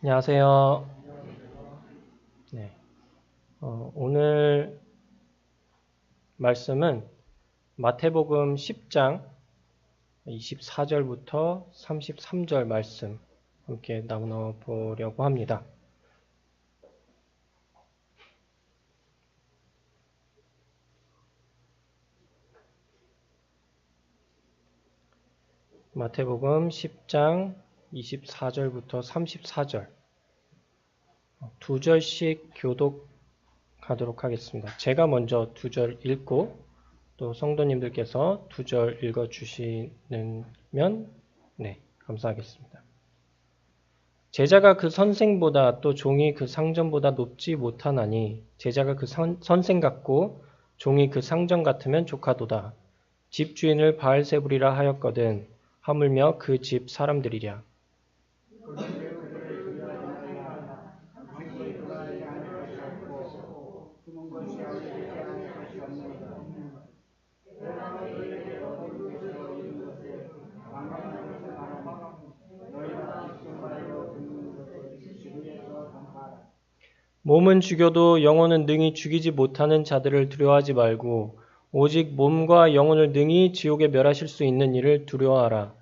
안녕하세요. 네, 오늘 말씀은 마태복음 10장 24절부터 33절 말씀 함께 나눠보려고 합니다. 마태복음 10장 24절부터 34절 두 절씩 교독하도록 하겠습니다. 제가 먼저 두 절 읽고 또 성도님들께서 두 절 읽어주시면 감사하겠습니다. 제자가 그 선생보다 또 종이 그 상전보다 높지 못하나니 제자가 그 선생 같고 종이 그 상전 같으면 족하도다. 집주인을 바알세불이라 하였거든 하물며 그 집 사람들이랴. 몸은 죽여도 영혼은 능히 죽이지 못하는 자들을 두려워하지 말고 오직 몸과 영혼을 능히 지옥에 멸하실 수 있는 이를 두려워하라.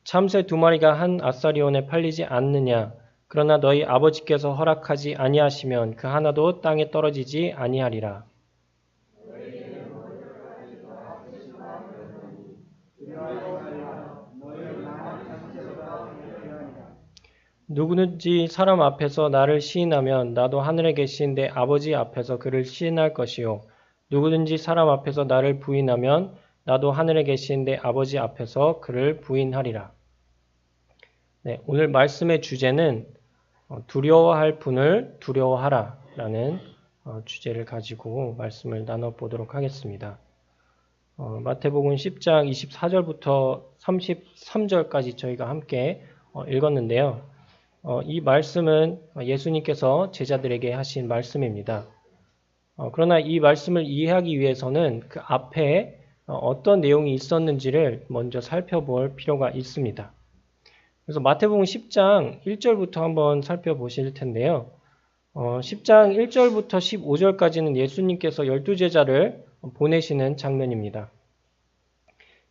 참새 두 마리가 한 아사리온에 팔리지 않느냐. 그러나 너희 아버지께서 허락하지 아니하시면 그 하나도 땅에 떨어지지 아니하리라. 누구든지 사람 앞에서 나를 시인하면 나도 하늘에 계신 내 아버지 앞에서 그를 시인할 것이요. 누구든지 사람 앞에서 나를 부인하면 나도 하늘에 계신 내 아버지 앞에서 그를 부인하리라. 네, 오늘 말씀의 주제는 두려워할 분을 두려워하라 라는 주제를 가지고 말씀을 나눠보도록 하겠습니다. 마태복음 10장 24절부터 33절까지 저희가 함께 읽었는데요. 이 말씀은 예수님께서 제자들에게 하신 말씀입니다. 그러나 이 말씀을 이해하기 위해서는 그 앞에 어떤 내용이 있었는지를 먼저 살펴볼 필요가 있습니다. 그래서 마태복음 10장 1절부터 한번 살펴보실 텐데요. 10장 1절부터 15절까지는 예수님께서 12제자를 보내시는 장면입니다.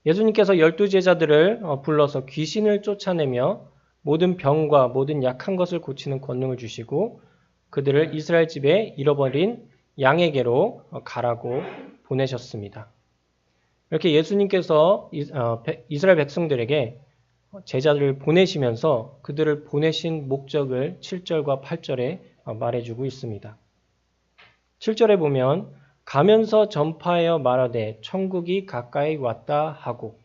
예수님께서 12제자들을 불러서 귀신을 쫓아내며 모든 병과 모든 약한 것을 고치는 권능을 주시고 그들을 이스라엘 집에 잃어버린 양에게로 가라고 보내셨습니다. 이렇게 예수님께서 이스라엘 백성들에게 제자들을 보내시면서 그들을 보내신 목적을 7절과 8절에 말해주고 있습니다. 7절에 보면 가면서 전파하여 말하되 천국이 가까이 왔다 하고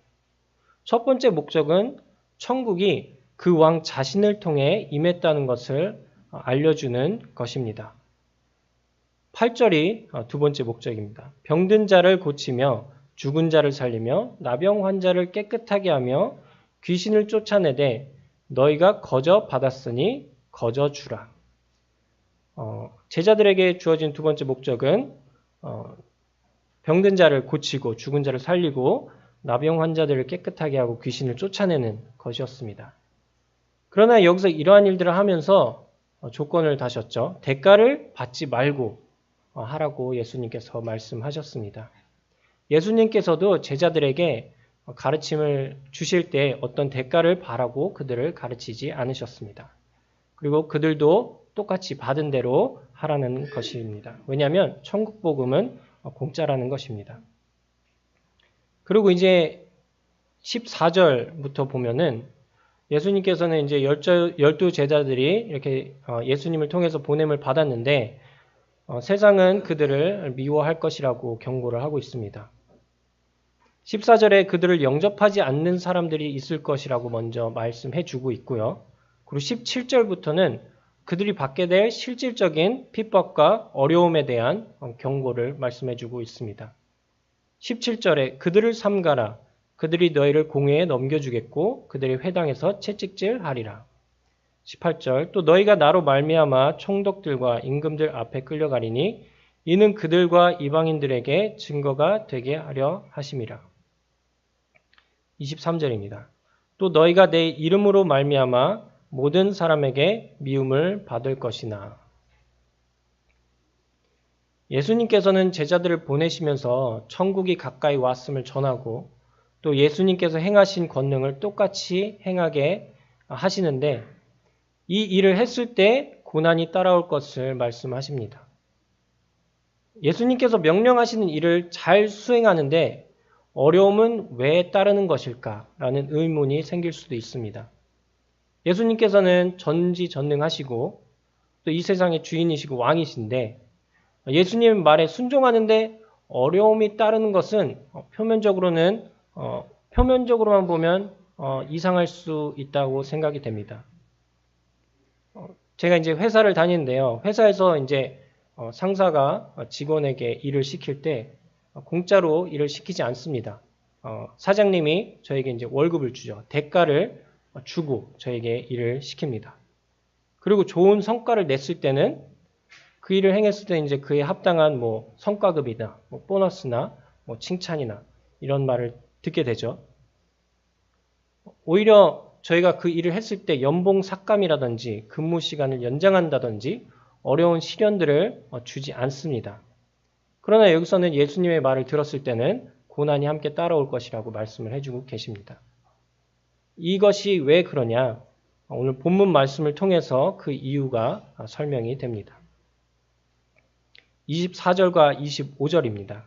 첫 번째 목적은 천국이 그 왕 자신을 통해 임했다는 것을 알려주는 것입니다. 8절이 두 번째 목적입니다. 병든 자를 고치며 죽은 자를 살리며 나병 환자를 깨끗하게 하며 귀신을 쫓아내되 너희가 거저 받았으니 거저 주라. 제자들에게 주어진 두 번째 목적은 병든 자를 고치고 죽은 자를 살리고 나병 환자들을 깨끗하게 하고 귀신을 쫓아내는 것이었습니다. 그러나 여기서 이러한 일들을 하면서 조건을 다셨죠. 대가를 받지 말고 하라고 예수님께서 말씀하셨습니다. 예수님께서도 제자들에게 가르침을 주실 때 어떤 대가를 바라고 그들을 가르치지 않으셨습니다. 그리고 그들도 똑같이 받은 대로 하라는 것입니다. 왜냐하면 천국 복음은 공짜라는 것입니다. 그리고 이제 14절부터 보면은 예수님께서는 이제 12제자들이 이렇게 예수님을 통해서 보냄을 받았는데 세상은 그들을 미워할 것이라고 경고를 하고 있습니다. 14절에 그들을 영접하지 않는 사람들이 있을 것이라고 먼저 말씀해 주고 있고요. 그리고 17절부터는 그들이 받게 될 실질적인 핍박과 어려움에 대한 경고를 말씀해 주고 있습니다. 17절에 그들을 삼가라. 그들이 너희를 공회에 넘겨주겠고 그들의 회당에서 채찍질하리라. 18절 또 너희가 나로 말미암아 총독들과 임금들 앞에 끌려가리니 이는 그들과 이방인들에게 증거가 되게 하려 하심이라. 23절입니다. 또 너희가 내 이름으로 말미암아 모든 사람에게 미움을 받을 것이나. 예수님께서는 제자들을 보내시면서 천국이 가까이 왔음을 전하고 또 예수님께서 행하신 권능을 똑같이 행하게 하시는데 이 일을 했을 때 고난이 따라올 것을 말씀하십니다. 예수님께서 명령하시는 일을 잘 수행하는데 어려움은 왜 따르는 것일까라는 의문이 생길 수도 있습니다. 예수님께서는 전지전능하시고 또 이 세상의 주인이시고 왕이신데 예수님 말에 순종하는데 어려움이 따르는 것은 표면적으로만 보면 이상할 수 있다고 생각이 됩니다. 제가 이제 회사를 다니는데요. 회사에서 이제 상사가 직원에게 일을 시킬 때 공짜로 일을 시키지 않습니다. 사장님이 저에게 이제 월급을 주죠. 대가를 주고 저에게 일을 시킵니다. 그리고 좋은 성과를 냈을 때는 그 일을 행했을 때 이제 그에 합당한 성과급이나 보너스나 칭찬이나 이런 말을 듣게 되죠. 오히려 저희가 그 일을 했을 때 연봉 삭감이라든지 근무 시간을 연장한다든지 어려운 시련들을 주지 않습니다. 그러나 여기서는 예수님의 말을 들었을 때는 고난이 함께 따라올 것이라고 말씀을 해주고 계십니다. 이것이 왜 그러냐? 오늘 본문 말씀을 통해서 그 이유가 설명이 됩니다. 24절과 25절입니다.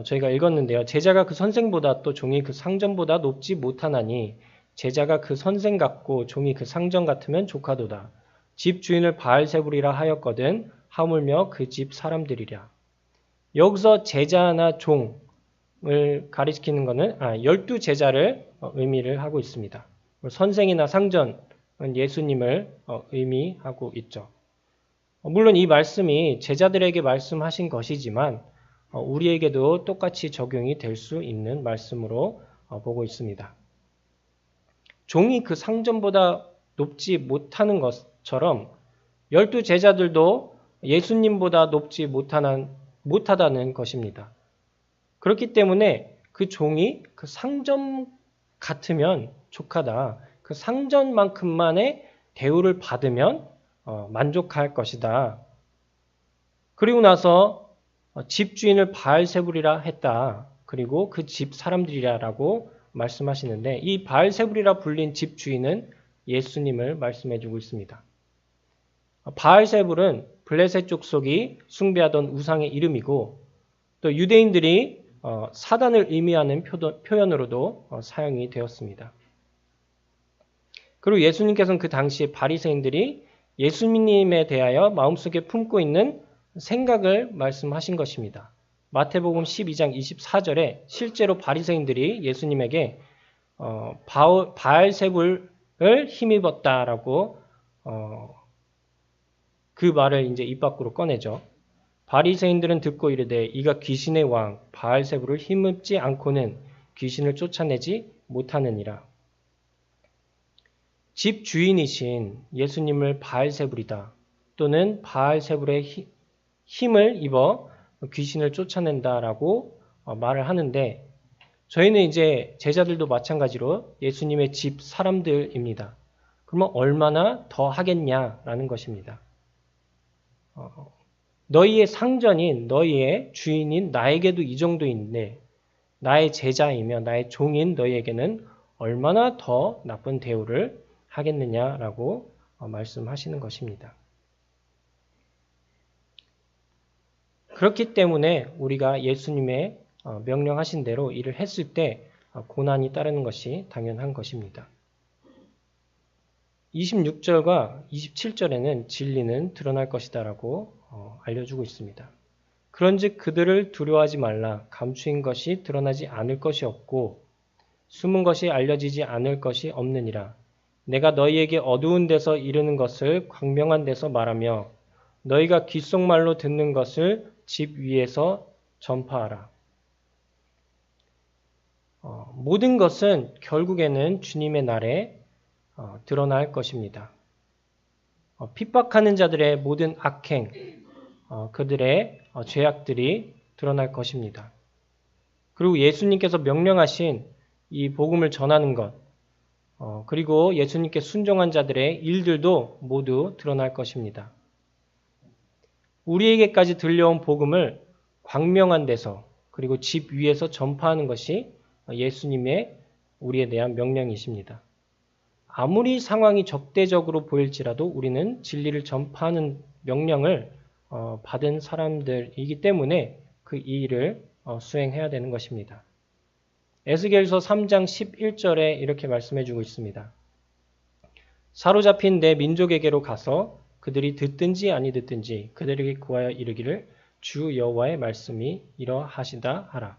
저희가 읽었는데요. 제자가 그 선생보다 또 종이 그 상전보다 높지 못하나니 제자가 그 선생 같고 종이 그 상전 같으면 조카도다. 집 주인을 바알세불이라 하였거든 하물며 그 집 사람들이랴. 여기서 제자나 종을 가리키는 것은 12제자를 의미를 하고 있습니다. 선생이나 상전은 예수님을 의미하고 있죠. 물론 이 말씀이 제자들에게 말씀하신 것이지만 우리에게도 똑같이 적용이 될 수 있는 말씀으로 보고 있습니다. 종이 그 상전보다 높지 못하는 것처럼 12제자들도 예수님보다 높지 못하다는 것입니다. 그렇기 때문에 그 종이 그 상전 같으면 족하다. 그 상전만큼만의 대우를 받으면 만족할 것이다. 그리고 나서 집주인을 바알세불이라 했다. 그리고 그 집 사람들이라고 말씀하시는데 이 바알세불이라 불린 집주인은 예수님을 말씀해주고 있습니다. 바알세불은 블레셋 족속이 숭배하던 우상의 이름이고 또 유대인들이 사단을 의미하는 표현으로도 사용이 되었습니다. 그리고 예수님께서는 그 당시에 바리새인들이 예수님에 대하여 마음속에 품고 있는 생각을 말씀하신 것입니다. 마태복음 12장 24절에 실제로 바리새인들이 예수님에게 바알세불을 힘입었다라고 그 말을 이제 입 밖으로 꺼내죠. 바리새인들은 듣고 이르되 이가 귀신의 왕 바알세불을 힘입지 않고는 귀신을 쫓아내지 못하느니라. 집 주인이신 예수님을 바알세불이다 또는 바알세불의 힘을 입어 귀신을 쫓아낸다라고 말을 하는데 저희는 이제 제자들도 마찬가지로 예수님의 집 사람들입니다. 그러면 얼마나 더 하겠냐라는 것입니다. 너희의 상전인 너희의 주인인 나에게도 이 정도인데 나의 제자이며 나의 종인 너희에게는 얼마나 더 나쁜 대우를 하겠느냐라고 말씀하시는 것입니다. 그렇기 때문에 우리가 예수님의 명령하신 대로 일을 했을 때 고난이 따르는 것이 당연한 것입니다. 26절과 27절에는 진리는 드러날 것이다라고 알려주고 있습니다. 그런즉 그들을 두려워하지 말라. 감추인 것이 드러나지 않을 것이 없고 숨은 것이 알려지지 않을 것이 없느니라. 내가 너희에게 어두운 데서 이르는 것을 광명한 데서 말하며 너희가 귓속말로 듣는 것을 집 위에서 전파하라. 모든 것은 결국에는 주님의 날에 드러날 것입니다. 핍박하는 자들의 모든 악행, 그들의 죄악들이 드러날 것입니다. 그리고 예수님께서 명령하신 이 복음을 전하는 것, 그리고 예수님께 순종한 자들의 일들도 모두 드러날 것입니다. 우리에게까지 들려온 복음을 광명한 데서 그리고 집 위에서 전파하는 것이 예수님의 우리에 대한 명령이십니다. 아무리 상황이 적대적으로 보일지라도 우리는 진리를 전파하는 명령을 받은 사람들이기 때문에 그 일을 수행해야 되는 것입니다. 에스겔서 3장 11절에 이렇게 말씀해주고 있습니다. 사로잡힌 내 민족에게로 가서 그들이 듣든지 아니 듣든지 그들에게 구하여 이르기를 주 여호와의 말씀이 이러하시다 하라.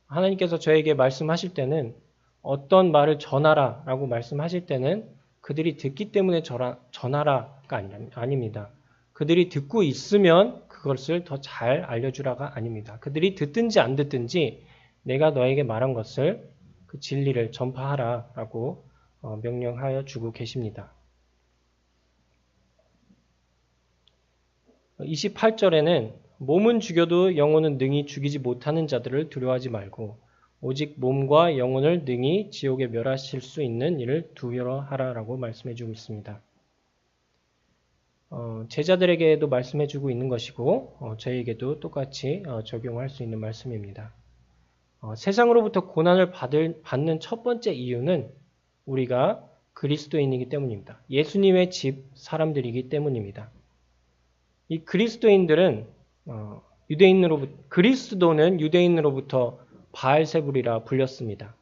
하나님께서 저에게 말씀하실 때는 어떤 말을 전하라 라고 말씀하실 때는 그들이 듣기 때문에 전하라가 아닙니다. 그들이 듣고 있으면 그것을 더 잘 알려주라가 아닙니다. 그들이 듣든지 안 듣든지 내가 너에게 말한 것을 그 진리를 전파하라 라고 명령하여 주고 계십니다. 28절에는 몸은 죽여도 영혼은 능히 죽이지 못하는 자들을 두려워하지 말고 오직 몸과 영혼을 능히 지옥에 멸하실 수 있는 일을 두려워하라라고 말씀해 주고 있습니다. 제자들에게도 말씀해 주고 있는 것이고 저희에게도 똑같이 적용할 수 있는 말씀입니다. 세상으로부터 고난을 받는 첫 번째 이유는 우리가 그리스도인이기 때문입니다. 예수님의 집 사람들이기 때문입니다. 이 그리스도인들은 그리스도는 유대인으로부터 바알세불이라 불렸습니다.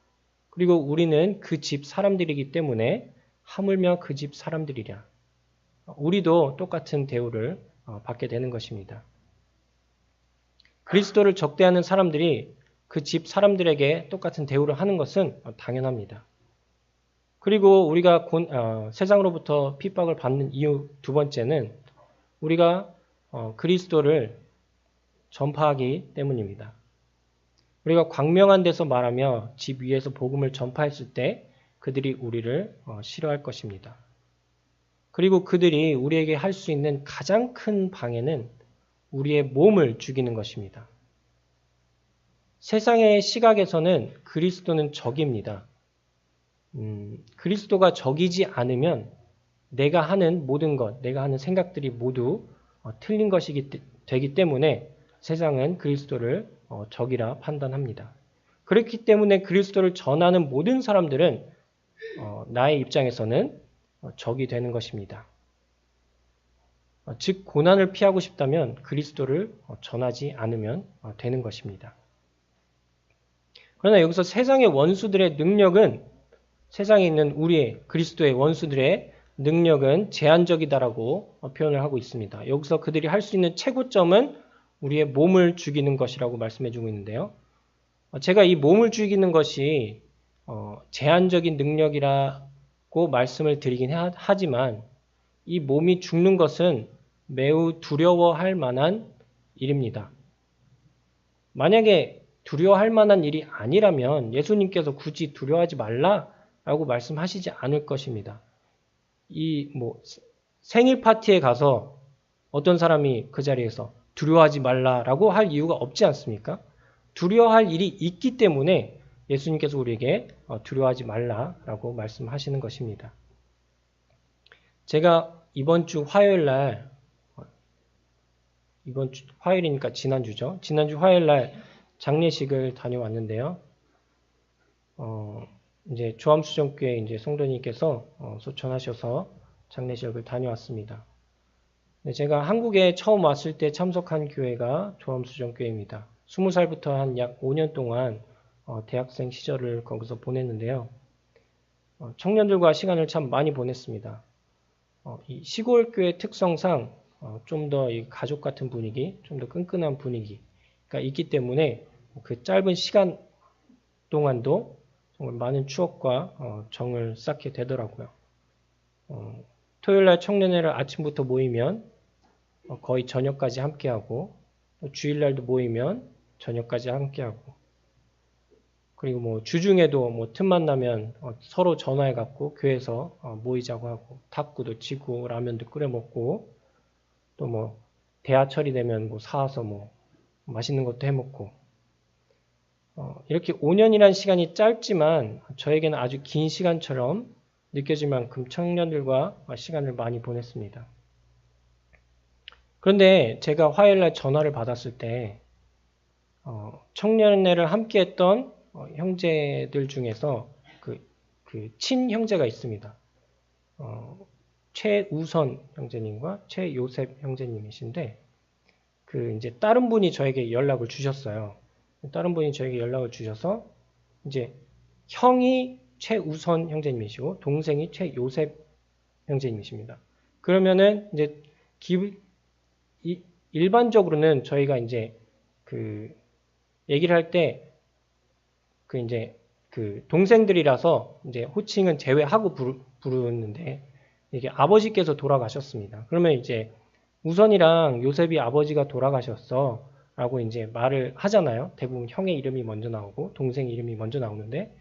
그리고 우리는 그 집 사람들이기 때문에 하물며 그 집 사람들이랴. 우리도 똑같은 대우를 받게 되는 것입니다. 그리스도를 적대하는 사람들이 그 집 사람들에게 똑같은 대우를 하는 것은 당연합니다. 그리고 우리가 세상으로부터 핍박을 받는 이유 두 번째는 우리가 그리스도를 전파하기 때문입니다. 우리가 광명한 데서 말하며 집 위에서 복음을 전파했을 때 그들이 우리를 싫어할 것입니다. 그리고 그들이 우리에게 할 수 있는 가장 큰 방해는 우리의 몸을 죽이는 것입니다. 세상의 시각에서는 그리스도는 적입니다. 그리스도가 적이지 않으면 내가 하는 모든 것, 내가 하는 생각들이 모두 틀린 것이 되기 때문에 세상은 그리스도를 적이라 판단합니다. 그렇기 때문에 그리스도를 전하는 모든 사람들은 나의 입장에서는 적이 되는 것입니다. 즉 고난을 피하고 싶다면 그리스도를 전하지 않으면 되는 것입니다. 그러나 여기서 세상의 원수들의 능력은 세상에 있는 우리의 그리스도의 원수들의 능력은 제한적이다라고 표현을 하고 있습니다. 여기서 그들이 할 수 있는 최고점은 우리의 몸을 죽이는 것이라고 말씀해 주고 있는데요. 제가 이 몸을 죽이는 것이 제한적인 능력이라고 말씀을 드리긴 하지만 이 몸이 죽는 것은 매우 두려워할 만한 일입니다. 만약에 두려워할 만한 일이 아니라면 예수님께서 굳이 두려워하지 말라라고 말씀하시지 않을 것입니다. 생일 파티에 가서 어떤 사람이 그 자리에서 두려워하지 말라라고 할 이유가 없지 않습니까? 두려워할 일이 있기 때문에 예수님께서 우리에게 두려워하지 말라라고 말씀하시는 것입니다. 제가 이번 주 화요일이니까 지난주죠. 지난주 화요일 날 장례식을 다녀왔는데요. 이제 조암수정교회 이제 성도님께서 소천하셔서 장례식을 다녀왔습니다. 제가 한국에 처음 왔을 때 참석한 교회가 조암수정교회입니다. 20살부터 한 약 5년 동안 대학생 시절을 거기서 보냈는데요. 청년들과 시간을 참 많이 보냈습니다. 이 시골 교회 특성상 좀 더 가족 같은 분위기, 좀 더 끈끈한 분위기가 있기 때문에 그 짧은 시간 동안도 정말 많은 추억과 정을 쌓게 되더라고요. 토요일날 청년회를 아침부터 모이면 거의 저녁까지 함께하고 주일날도 모이면 저녁까지 함께하고 그리고 주중에도 틈만 나면 서로 전화해갖고 교회에서 모이자고 하고 탁구도 치고 라면도 끓여 먹고 또 대하철이 되면 사와서 맛있는 것도 해 먹고 이렇게 5년이란 시간이 짧지만 저에게는 아주 긴 시간처럼 느껴질 만큼 청년들과 시간을 많이 보냈습니다. 그런데 제가 화요일날 전화를 받았을 때 청년회를 함께했던 형제들 중에서 그 친형제가 있습니다. 최우선 형제님과 최요셉 형제님이신데 이제 다른 분이 저에게 연락을 주셨어요. 다른 분이 저에게 연락을 주셔서 이제 형이 최우선 형제님이시고 동생이 최요셉 형제님이십니다. 그러면은 이제 일반적으로는 저희가 이제 얘기를 할 때 이제 동생들이라서 이제 호칭은 제외하고 부르는데 이게 아버지께서 돌아가셨습니다. 그러면 이제 우선이랑 요셉이 아버지가 돌아가셨어 라고 이제 말을 하잖아요. 대부분 형의 이름이 먼저 나오고 동생 이름이 먼저 나오는데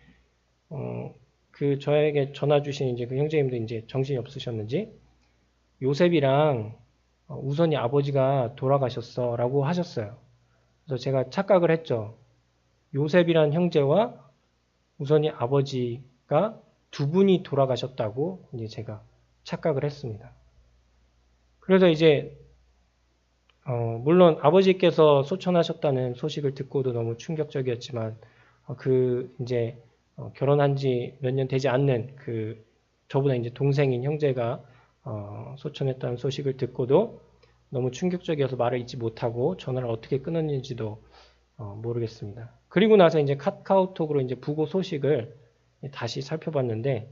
저에게 전화 주신 이제 그 형제님도 이제 정신이 없으셨는지 요셉이랑 우선이 아버지가 돌아가셨어 라고 하셨어요. 그래서 제가 착각을 했죠. 요셉이란 형제와 우선이 아버지가 두 분이 돌아가셨다고 이제 제가 착각을 했습니다. 그래서 이제 물론 아버지께서 소천하셨다는 소식을 듣고도 너무 충격적이었지만 이제 결혼한 지 몇 년 되지 않는 저보다 이제 동생인 형제가 소천했다는 소식을 듣고도 너무 충격적이어서 말을 잇지 못하고 전화를 어떻게 끊었는지도 모르겠습니다. 그리고 나서 이제 카카오톡으로 이제 부고 소식을 다시 살펴봤는데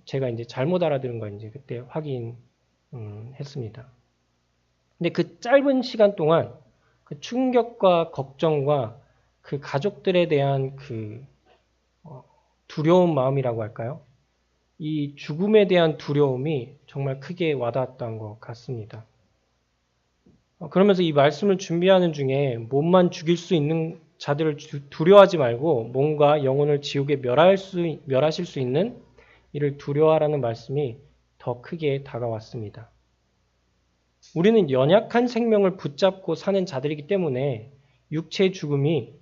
제가 이제 잘못 알아들은 걸 이제 그때 확인했습니다. 근데 그 짧은 시간 동안 그 충격과 걱정과 그 가족들에 대한 두려운 마음이라고 할까요? 이 죽음에 대한 두려움이 정말 크게 와닿았던 것 같습니다. 그러면서 이 말씀을 준비하는 중에 몸만 죽일 수 있는 자들을 두려워하지 말고 몸과 영혼을 지옥에 멸하실 수 있는 이를 두려워하라는 말씀이 더 크게 다가왔습니다. 우리는 연약한 생명을 붙잡고 사는 자들이기 때문에 육체의 죽음이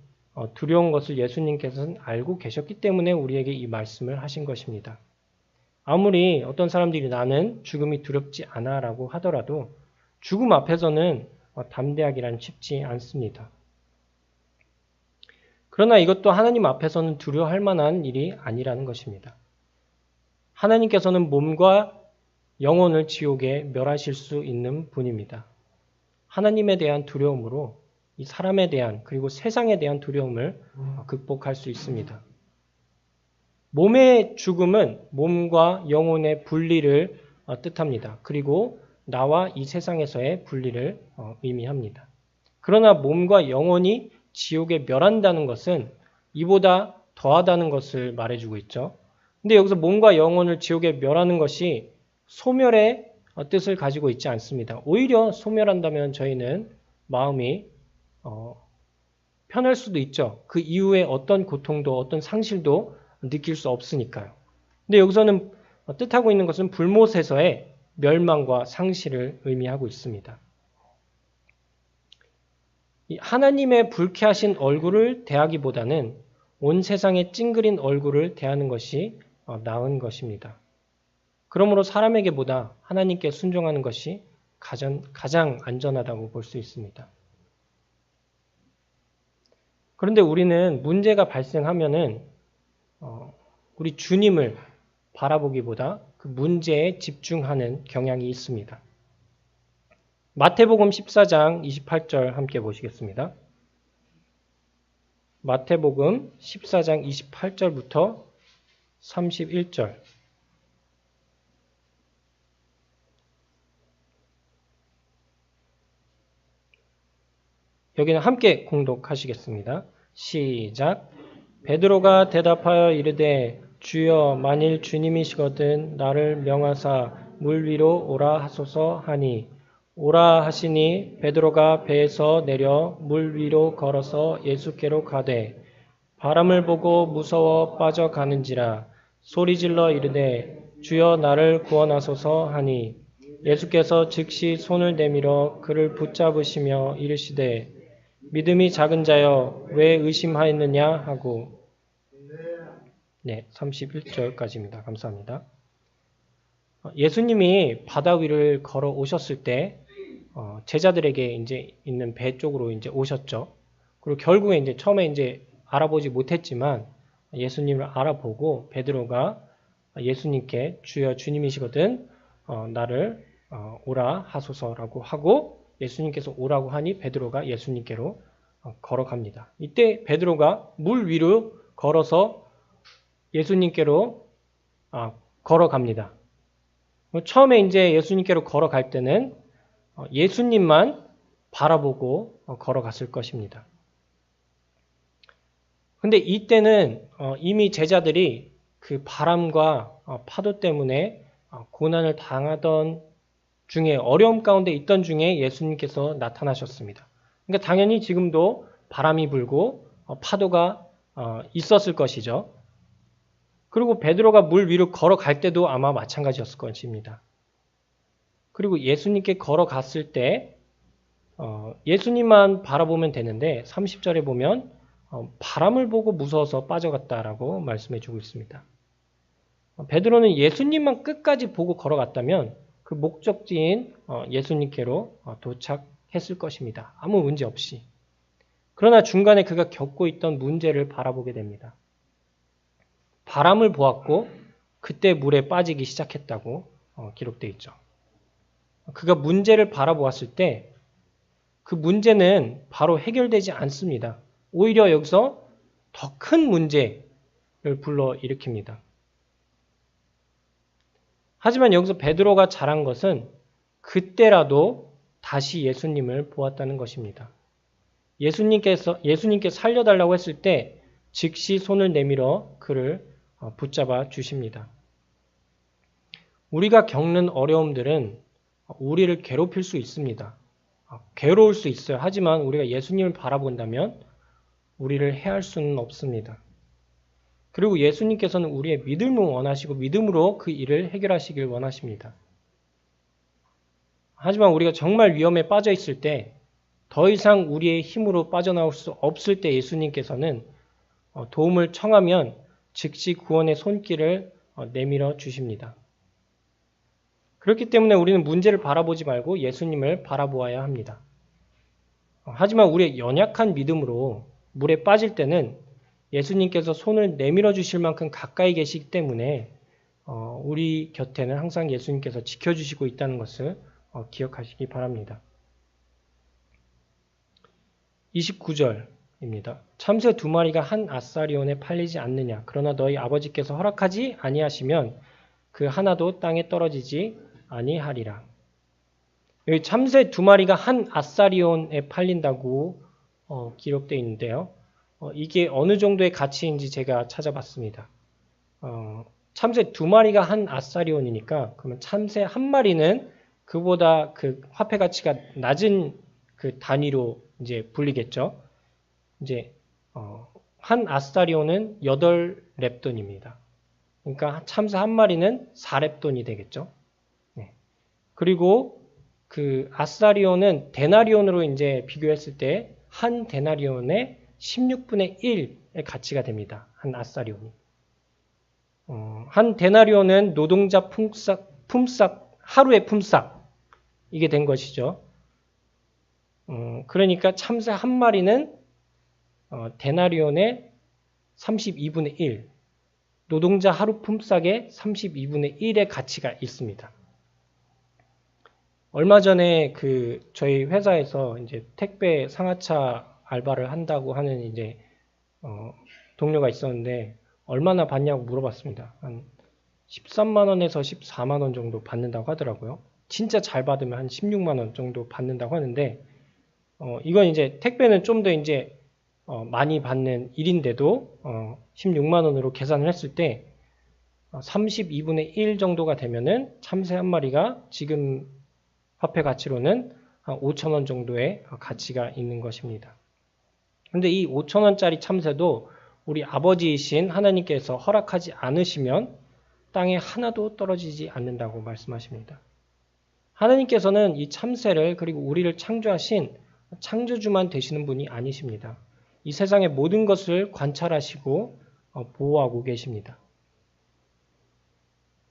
두려운 것을 예수님께서는 알고 계셨기 때문에 우리에게 이 말씀을 하신 것입니다. 아무리 어떤 사람들이 나는 죽음이 두렵지 않아 라고 하더라도 죽음 앞에서는 담대하기란 쉽지 않습니다. 그러나 이것도 하나님 앞에서는 두려워할 만한 일이 아니라는 것입니다. 하나님께서는 몸과 영혼을 지옥에 멸하실 수 있는 분입니다. 하나님에 대한 두려움으로 이 사람에 대한 그리고 세상에 대한 두려움을 극복할 수 있습니다. 몸의 죽음은 몸과 영혼의 분리를 뜻합니다. 그리고 나와 이 세상에서의 분리를 의미합니다. 그러나 몸과 영혼이 지옥에 멸한다는 것은 이보다 더하다는 것을 말해주고 있죠. 근데 여기서 몸과 영혼을 지옥에 멸하는 것이 소멸의 뜻을 가지고 있지 않습니다. 오히려 소멸한다면 저희는 마음이 편할 수도 있죠. 그 이후에 어떤 고통도 어떤 상실도 느낄 수 없으니까요. 근데 여기서는 뜻하고 있는 것은 불못에서의 멸망과 상실을 의미하고 있습니다. 하나님의 불쾌하신 얼굴을 대하기보다는 온 세상의 찡그린 얼굴을 대하는 것이 나은 것입니다. 그러므로 사람에게보다 하나님께 순종하는 것이 가장 안전하다고 볼 수 있습니다. 그런데 우리는 문제가 발생하면은 우리 주님을 바라보기보다 그 문제에 집중하는 경향이 있습니다. 마태복음 14장 28절 함께 보시겠습니다. 마태복음 14장 28절부터 31절. 여기는 함께 공독하시겠습니다. 시작. 베드로가 대답하여 이르되 주여 만일 주님이시거든 나를 명하사 물 위로 오라 하소서 하니 오라 하시니 베드로가 배에서 내려 물 위로 걸어서 예수께로 가되 바람을 보고 무서워 빠져가는지라 소리질러 이르되 주여 나를 구원하소서 하니 예수께서 즉시 손을 내밀어 그를 붙잡으시며 이르시되 믿음이 작은 자여 왜 의심하였느냐 하고 네, 31절까지입니다. 감사합니다. 예수님이 바다 위를 걸어 오셨을 때 제자들에게 이제 있는 배 쪽으로 이제 오셨죠. 그리고 결국에 이제 처음에 이제 알아보지 못했지만 예수님을 알아보고 베드로가 예수님께 주여 주님이시거든 나를 오라 하소서라고 하고 예수님께서 오라고 하니 베드로가 예수님께로 걸어갑니다. 이때 베드로가 물 위로 걸어서 예수님께로 걸어갑니다. 처음에 이제 예수님께로 걸어갈 때는 예수님만 바라보고 걸어갔을 것입니다. 근데 이때는 이미 제자들이 그 바람과 파도 때문에 고난을 당하던 중에 어려움 가운데 있던 중에 예수님께서 나타나셨습니다. 그러니까 당연히 지금도 바람이 불고 파도가 있었을 것이죠. 그리고 베드로가 물 위로 걸어갈 때도 아마 마찬가지였을 것입니다. 그리고 예수님께 걸어갔을 때 예수님만 바라보면 되는데 30절에 보면 바람을 보고 무서워서 빠져갔다라고 말씀해 주고 있습니다. 베드로는 예수님만 끝까지 보고 걸어갔다면 그 목적지인 예수님께로 도착했을 것입니다. 아무 문제 없이. 그러나 중간에 그가 겪고 있던 문제를 바라보게 됩니다. 바람을 보았고 그때 물에 빠지기 시작했다고 기록되어 있죠. 그가 문제를 바라보았을 때 그 문제는 바로 해결되지 않습니다. 오히려 여기서 더 큰 문제를 불러일으킵니다. 하지만 여기서 베드로가 잘한 것은 그때라도 다시 예수님을 보았다는 것입니다. 예수님께 살려달라고 했을 때 즉시 손을 내밀어 그를 붙잡아 주십니다. 우리가 겪는 어려움들은 우리를 괴롭힐 수 있습니다. 괴로울 수 있어요. 하지만 우리가 예수님을 바라본다면 우리를 해할 수는 없습니다. 그리고 예수님께서는 우리의 믿음을 원하시고 믿음으로 그 일을 해결하시길 원하십니다. 하지만 우리가 정말 위험에 빠져 있을 때 더 이상 우리의 힘으로 빠져나올 수 없을 때 예수님께서는 도움을 청하면 즉시 구원의 손길을 내밀어 주십니다. 그렇기 때문에 우리는 문제를 바라보지 말고 예수님을 바라보아야 합니다. 하지만 우리의 연약한 믿음으로 물에 빠질 때는 예수님께서 손을 내밀어 주실 만큼 가까이 계시기 때문에 우리 곁에는 항상 예수님께서 지켜주시고 있다는 것을 기억하시기 바랍니다. 29절입니다. 참새 2마리가 한 아사리온에 팔리지 않느냐. 그러나 너희 아버지께서 허락하지 아니하시면 그 하나도 땅에 떨어지지 아니하리라. 여기 참새 2마리가 한 아사리온에 팔린다고 기록되어 있는데요. 이게 어느 정도의 가치인지 제가 찾아봤습니다. 참새 2마리가 한 아사리온이니까 그러면 참새 1마리는 그보다 그 화폐 가치가 낮은 그 단위로 이제 불리겠죠. 이제 한 아사리온은 8렙돈입니다. 그러니까 참새 1마리는 4렙돈이 되겠죠. 네. 그리고 그 아사리온은 데나리온으로 이제 비교했을 때 한 데나리온의 16분의 1의 가치가 됩니다. 한 아사리온이. 한 데나리온은 노동자 품삯, 하루의 품삯, 이게 된 것이죠. 그러니까 참새 1마리는 데나리온의 32분의 1, 노동자 하루 품삯의 32분의 1의 가치가 있습니다. 얼마 전에 저희 회사에서 이제 택배 상하차 알바를 한다고 하는 이제 동료가 있었는데 얼마나 받냐고 물어봤습니다. 한 13만 원에서 14만 원 정도 받는다고 하더라고요. 진짜 잘 받으면 한 16만 원 정도 받는다고 하는데 이건 이제 택배는 좀 더 이제 많이 받는 일인데도 16만 원으로 계산을 했을 때 32분의 1 정도가 되면은 참새 1마리가 지금 화폐 가치로는 한 5천 원 정도의 가치가 있는 것입니다. 그런데 이 5천 원짜리 참새도 우리 아버지이신 하나님께서 허락하지 않으시면 땅에 하나도 떨어지지 않는다고 말씀하십니다. 하나님께서는 이 참새를 그리고 우리를 창조하신 창조주만 되시는 분이 아니십니다. 이 세상의 모든 것을 관찰하시고 보호하고 계십니다.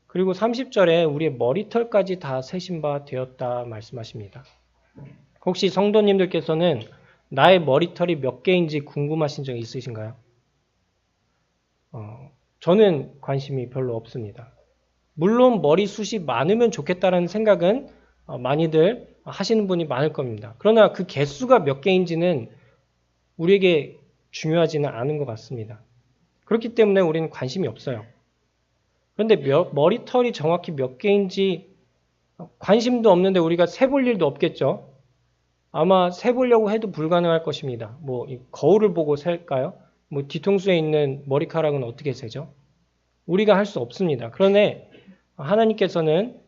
그리고 30절에 우리의 머리털까지 다 세신 바 되었다 말씀하십니다. 혹시 성도님들께서는 나의 머리털이 몇 개인지 궁금하신 적 있으신가요? 저는 관심이 별로 없습니다. 물론 머리숱이 많으면 좋겠다는 생각은 많이들 하시는 분이 많을 겁니다. 그러나 그 개수가 몇 개인지는 우리에게 중요하지는 않은 것 같습니다. 그렇기 때문에 우리는 관심이 없어요. 그런데 머리털이 정확히 몇 개인지 관심도 없는데 우리가 세볼 일도 없겠죠. 아마 세보려고 해도 불가능할 것입니다. 뭐 거울을 보고 셀까요? 뭐 뒤통수에 있는 머리카락은 어떻게 세죠? 우리가 할 수 없습니다. 그런데 하나님께서는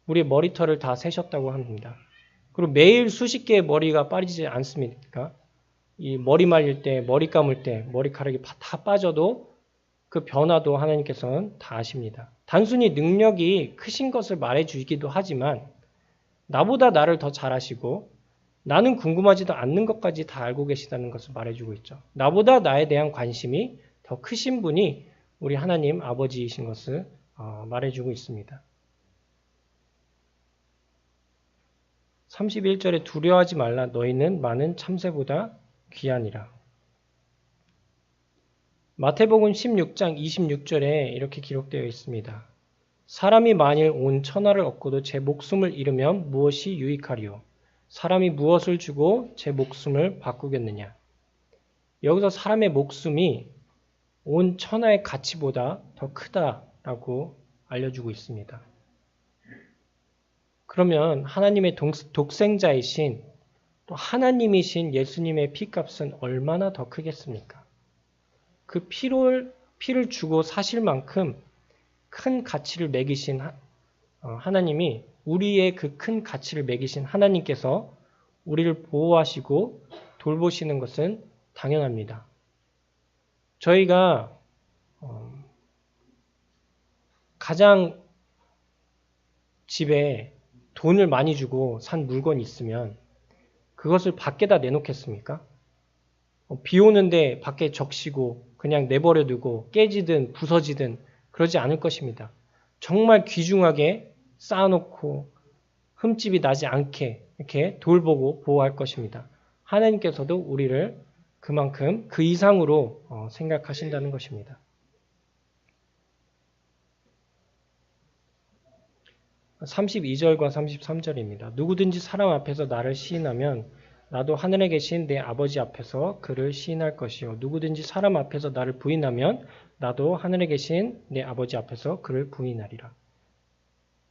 우리의 머리털을 다 세셨다고 합니다. 그리고 매일 수십 개의 머리가 빠지지 않습니까? 이 머리 말릴 때, 머리 감을 때 머리카락이 다 빠져도 그 변화도 하나님께서는 다 아십니다. 단순히 능력이 크신 것을 말해주기도 하지만 나보다 나를 더 잘 아시고 나는 궁금하지도 않는 것까지 다 알고 계시다는 것을 말해주고 있죠. 나보다 나에 대한 관심이 더 크신 분이 우리 하나님 아버지이신 것을 말해주고 있습니다. 31절에 두려워하지 말라 너희는 많은 참새보다 귀하니라. 마태복음 16장 26절에 이렇게 기록되어 있습니다. 사람이 만일 온 천하를 얻고도 제 목숨을 잃으면 무엇이 유익하리요? 사람이 무엇을 주고 제 목숨을 바꾸겠느냐? 여기서 사람의 목숨이 온 천하의 가치보다 더 크다라고 알려주고 있습니다. 그러면 하나님의 독생자이신 또 하나님이신 예수님의 피값은 얼마나 더 크겠습니까? 그 피를 주고 사실 만큼 큰 가치를 매기신 하나님이 우리의 그 큰 가치를 매기신 하나님께서 우리를 보호하시고 돌보시는 것은 당연합니다. 저희가 가장 집에 돈을 많이 주고 산 물건이 있으면 그것을 밖에다 내놓겠습니까? 비 오는데 밖에 적시고 그냥 내버려 두고 깨지든 부서지든 그러지 않을 것입니다. 정말 귀중하게 쌓아놓고 흠집이 나지 않게 이렇게 돌보고 보호할 것입니다. 하나님께서도 우리를 그만큼 그 이상으로 생각하신다는 것입니다. 32절과 33절입니다. 누구든지 사람 앞에서 나를 시인하면 나도 하늘에 계신 내 아버지 앞에서 그를 시인할 것이요. 누구든지 사람 앞에서 나를 부인하면 나도 하늘에 계신 내 아버지 앞에서 그를 부인하리라.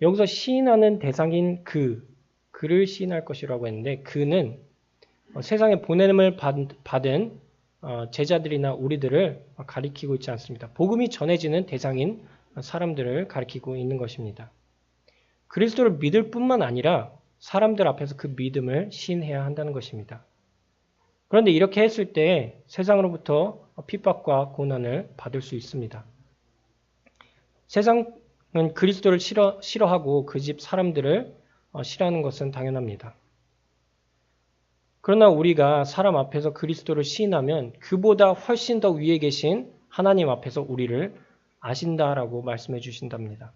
여기서 시인하는 대상인 그를 시인할 것이라고 했는데 그는 세상에 보냄을 받은 제자들이나 우리들을 가리키고 있지 않습니다. 복음이 전해지는 대상인 사람들을 가리키고 있는 것입니다. 그리스도를 믿을 뿐만 아니라 사람들 앞에서 그 믿음을 시인해야 한다는 것입니다. 그런데 이렇게 했을 때 세상으로부터 핍박과 고난을 받을 수 있습니다. 세상은 그리스도를 싫어하고 그 집 사람들을 싫어하는 것은 당연합니다. 그러나 우리가 사람 앞에서 그리스도를 시인하면 그보다 훨씬 더 위에 계신 하나님 앞에서 우리를 아신다라고 말씀해 주신답니다.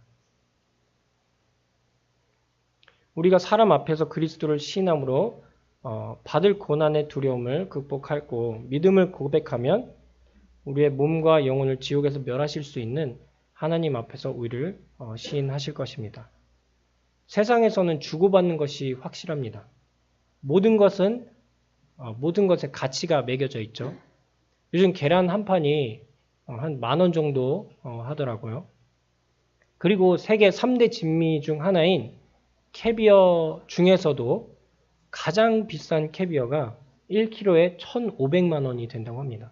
우리가 사람 앞에서 그리스도를 시인함으로 받을 고난의 두려움을 극복하고 믿음을 고백하면 우리의 몸과 영혼을 지옥에서 멸하실 수 있는 하나님 앞에서 우리를 시인하실 것입니다. 세상에서는 주고받는 것이 확실합니다. 모든 것에 가치가 매겨져 있죠. 요즘 계란 한 판이 한 10,000원 정도 하더라고요. 그리고 세계 3대 진미 중 하나인 캐비어 중에서도 가장 비싼 캐비어가 1kg에 1,500만 원이 된다고 합니다.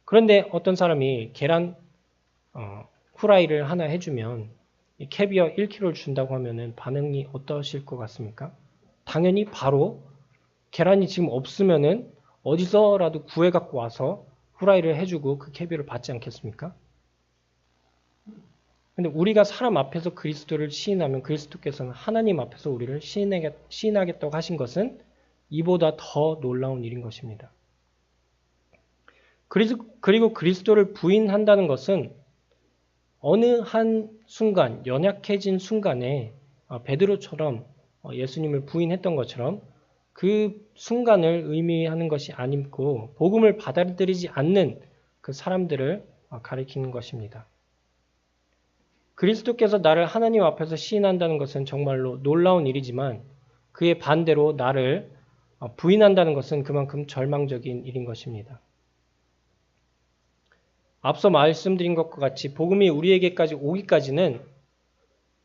그런데 어떤 사람이 계란 후라이를 하나 해주면 이 캐비어 1kg를 준다고 하면 반응이 어떠실 것 같습니까? 당연히 바로 계란이 지금 없으면 어디서라도 구해갖고 와서 후라이를 해주고 그 캐비어를 받지 않겠습니까? 근데 우리가 사람 앞에서 그리스도를 시인하면 그리스도께서는 하나님 앞에서 우리를 시인하겠다고 하신 것은 이보다 더 놀라운 일인 것입니다. 그리고 그리스도를 부인한다는 것은 어느 한 순간, 연약해진 순간에 베드로처럼 예수님을 부인했던 것처럼 그 순간을 의미하는 것이 아니고 복음을 받아들이지 않는 그 사람들을 가리키는 것입니다. 그리스도께서 나를 하나님 앞에서 시인한다는 것은 정말로 놀라운 일이지만 그의 반대로 나를 부인한다는 것은 그만큼 절망적인 일인 것입니다. 앞서 말씀드린 것과 같이 복음이 우리에게까지 오기까지는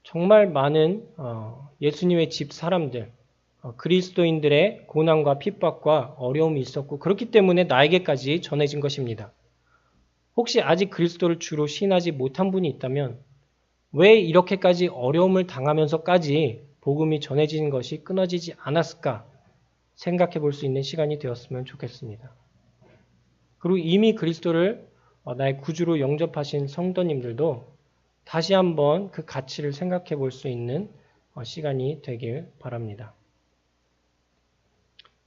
정말 많은 예수님의 집 사람들, 그리스도인들의 고난과 핍박과 어려움이 있었고 그렇기 때문에 나에게까지 전해진 것입니다. 혹시 아직 그리스도를 주로 시인하지 못한 분이 있다면 왜 이렇게까지 어려움을 당하면서까지 복음이 전해지는 것이 끊어지지 않았을까 생각해 볼 수 있는 시간이 되었으면 좋겠습니다. 그리고 이미 그리스도를 나의 구주로 영접하신 성도님들도 다시 한번 그 가치를 생각해 볼 수 있는 시간이 되길 바랍니다.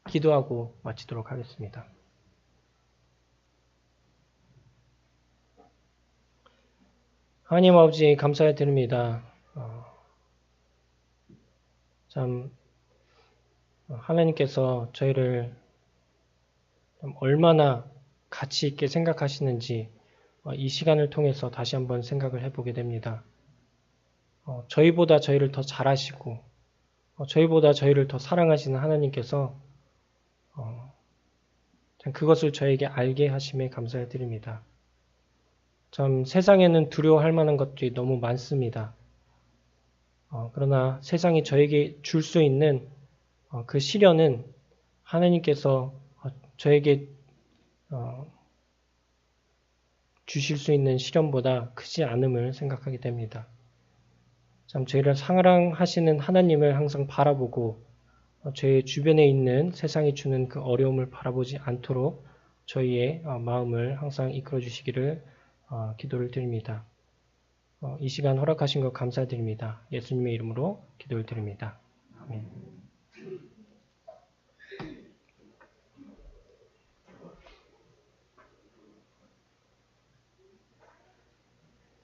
기도하고 마치도록 하겠습니다. 하나님 아버지 감사드립니다. 참 하나님께서 저희를 얼마나 가치 있게 생각하시는지 이 시간을 통해서 다시 한번 생각을 해보게 됩니다. 저희보다 저희를 더 잘하시고 저희보다 저희를 더 사랑하시는 하나님께서 참 그것을 저에게 알게 하심에 감사드립니다. 참 세상에는 두려워할 만한 것들이 너무 많습니다. 그러나 세상이 저에게 줄 수 있는 그 시련은 하나님께서 저에게 주실 수 있는 시련보다 크지 않음을 생각하게 됩니다. 참 저희를 사랑하시는 하나님을 항상 바라보고 저희 주변에 있는 세상이 주는 그 어려움을 바라보지 않도록 저희의 마음을 항상 이끌어 주시기를 기도를 드립니다. 이 시간 허락하신 것 감사드립니다. 예수님의 이름으로 기도를 드립니다. 아멘.